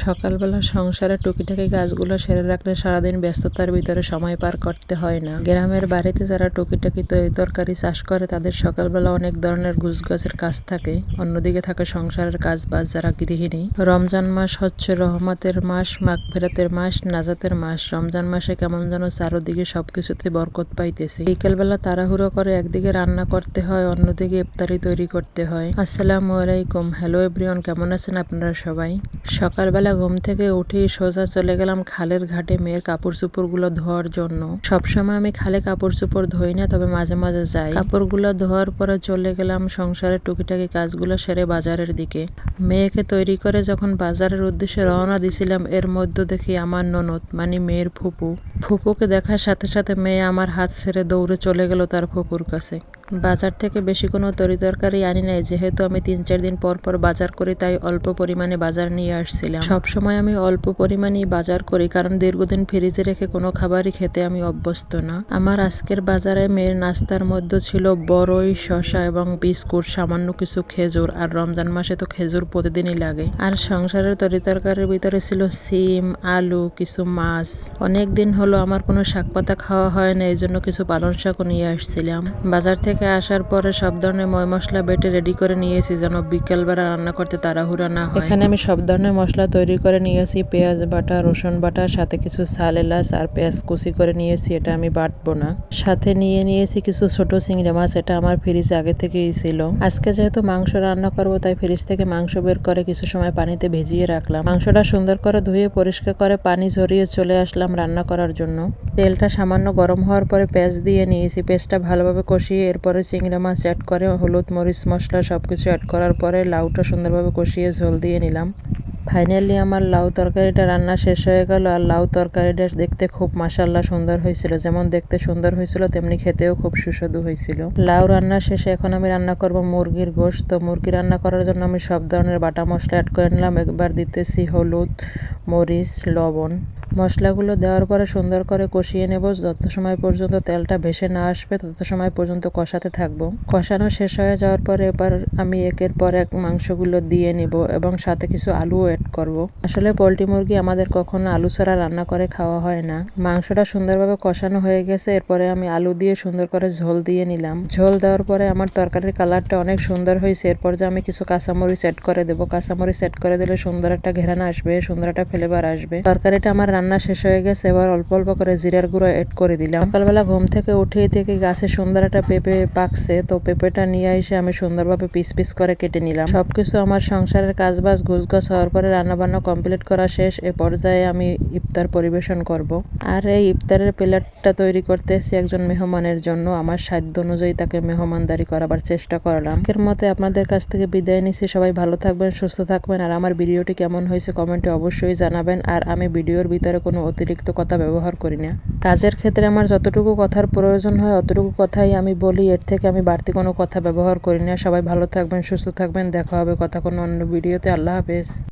সকালবেলা সংসারে টুকিটাকি কাজগুলো সেরে রাখলে সারাদিন ব্যস্ততার ভিতরে সময় পার করতে হয় না। গ্রামের বাড়িতে যারা টুকিটাকি তরকারি চাষ করে তাদের সকালবেলা অনেক ধরনের গুছগাছের কাজ থাকে, অন্যদিকে থাকে সংসারের কাজ বাজ। যারা গৃহিণী, রমজান মাস হচ্ছে রহমতের মাস, মাগফিরাতের মাস, নাজাতের মাস। রমজান মাসে কেমন যেন চারোদিকে সবকিছুতে বরকত পাইতেছে। বিকেলবেলা তাড়াহুড়ো করে একদিকে রান্না করতে হয়, অন্যদিকে ইফতারি তৈরি করতে হয়। আসসালামু আলাইকুম, হ্যালো এভরিওয়ান, কেমন আছেন আপনারা সবাই? সকালবেলা ঘুম থেকে উঠেই সোজা চলে গেলাম খালের ঘাটে মেয়ের কাপড় চোপড়গুলো ধোয়ার জন্য। সবসময় আমি খালে কাপড় চোপড় ধুই না, তবে মাঝে মাঝে যাই। কাপড়গুলো ধোয়ার পরে চলে গেলাম সংসারের টুকিটাকি কাজগুলো সেরে বাজারের দিকে। মেয়েকে তৈরি করে যখন বাজারের উদ্দেশ্যে রওনা দিছিলাম, এর মধ্যে দেখি আমার ননদ মানে মেয়ের ফুপুকে দেখার সাথে সাথে মেয়ে আমার হাত ছেড়ে দৌড়ে চলে গেল তার ফুপুর কাছে। বাজার থেকে বেশি কোনো তরকারি আনি নাই, যেহেতু আমি 3-4 দিন পর পর বাজার করি, তাই অল্প পরিমাণে বাজার নিয়ে আসছিলাম। সবসময় আমি অল্প পরিমাণেই বাজার করি, কারণ দীর্ঘদিন ফ্রিজে রেখে কোনো খাবারই খেতে আমি অভ্যস্ত না। আমার আজকের বাজারে মেয়ের নাস্তার মধ্যে ছিল বড়ই, শসা এবং বিস্কুট, সামান্য কিছু খেজুর। আর রমজান মাসে তো খেজুর প্রতিদিনই লাগে। আর সংসারের তরকারির ভিতরে ছিল সিম, আলু, কিছু মাছ। অনেক দিন হলো আমার কোনো শাক পাতা খাওয়া হয় না, এই জন্য কিছু পালং শাকও নিয়ে আসছিলাম। বাজার থেকে আসার পরে সব ধরনের ময় মশলা বেটে রেডি করে নিয়েছি, যেন বিকেলবেলা রান্না করতে তাড়াহুড়া না হয়। এখানে আমি সব ধরনের মশলা তৈরি করে নিয়েছি, পেঁয়াজ বাটা, রসুন বাটা, সাথে কিছু ছাল এলাচ আর পেঁয়াজ কুচি করে নিয়েছি, এটা আমি বাটবো না। সাথে নিয়েছি কিছু ছোট চিংড়ি মাছ, এটা আমার ফ্রিজে আগে থেকেই ছিল। আজকে যেহেতু মাংস রান্না করবো, তাই ফ্রিজ থেকে মাংস বের করে কিছু সময় পানিতে ভিজিয়ে রাখলাম। মাংসটা সুন্দর করে ধুয়ে পরিষ্কার করে পানি ঝরিয়ে চলে আসলাম রান্না করার জন্য। তেলটা সামান্য গরম হওয়ার পরে পেঁয়াজ দিয়ে নিয়েছি, পেঁয়াজটা ভালোভাবে কষিয়ে এরপরে চিংড়ি মাছ অ্যাড করে হলুদ মরিচ মশলা সবকিছু অ্যাড করার পরে লাউটা সুন্দরভাবে কষিয়ে ঝোল দিয়ে নিলাম। ফাইনালি আমার লাউ তরকারিটা রান্না শেষ হয়ে গেল। আর লাউ তরকারিটা দেখতে খুব মাশাআল্লাহ সুন্দর হয়েছিল, যেমন দেখতে সুন্দর হয়েছিল তেমনি খেতেও খুব সুস্বাদু হয়েছিল। লাউ রান্না শেষে এখন আমি রান্না করব মুরগির গোশত। তো মুরগি রান্না করার জন্য আমি সব ধরনের বাটা মশলা অ্যাড করে নিলাম। একবার দিতেছি হলুদ, মরিচ, লবণ। মশলাগুলো দেওয়ার পরে সুন্দর করে কষিয়ে নেব, যত সময় পর্যন্ত তেলটা ভেসে না আসবে তত সময় পর্যন্ত কষাতে থাকবো। কষানো শেষ হয়ে যাওয়ার পরে এবার আমি একের পর এক মাংসগুলো দিয়ে নিব এবং সাথে কিছু আলুও অ্যাড করব। আসলে পোলট্রি মুরগি আমাদের কখনো আলু ছাড়া রান্না করে খাওয়া হয় না। মাংসটা সুন্দরভাবে কষানো হয়ে গেছে, এরপরে আমি আলু দিয়ে সুন্দর করে ঝোল দিয়ে নিলাম। ঝোল দেওয়ার পরে আমার তরকারির কালারটা অনেক সুন্দর হয়েছে। এরপর যে আমি কিছু কাঁচামরিচ অ্যাড করে দেবো। কাঁচামরিচ অ্যাড করে দিলে সুন্দর একটা ঘেরান আসবে, সুন্দর একটা ফ্লেভার আসবে। তরকারিটা আমার রান্না শেষ হয়ে গেছে, এবার অল্প অল্প করে জিরার গুঁড়ো অ্যাড করে দিলাম। সকালবেলা ঘুম থেকে উঠেই থেকে গাছে সুন্দর একটা পেঁপে পাকছে, তো পেঁপেটা নিয়ে এসে আমি সুন্দরভাবে পিস পিস করে কেটে নিলাম। সবকিছু আমার সংসারের কাজ বাজ গুছগাছ হওয়ার পরে রান্না বান্না কমপ্লিট করা শেষ। এ পর্যায়ে আমি ইফতার পরিবেশন করব। আর এই ইফতারের প্লেটটা তৈরি করতেছি একজন মেহমানের জন্য। আমার সাধ্য অনুযায়ী তাকে মেহমানদারি করাবার চেষ্টা করলাম। আজকের মতে আপনাদের কাছ থেকে বিদায় নিচ্ছি। সবাই ভালো থাকবেন, সুস্থ থাকবেন। আর আমার ভিডিওটি কেমন হয়েছে কমেন্টে অবশ্যই জানাবেন। আর আমি ভিডিওর ভিতরে কোনো অতিরিক্ত কথা ব্যবহার করি না। কাজের ক্ষেত্রে আমার যতটুকু কথার প্রয়োজন হয় অতটুকু কথাই আমি বলি, এর থেকে আমি বাড়তি কোনো কথা ব্যবহার করি না। সবাই ভালো থাকবেন, সুস্থ থাকবেন। দেখা হবে কথা কোনো অন্য ভিডিওতে। আল্লাহ হাফেজ।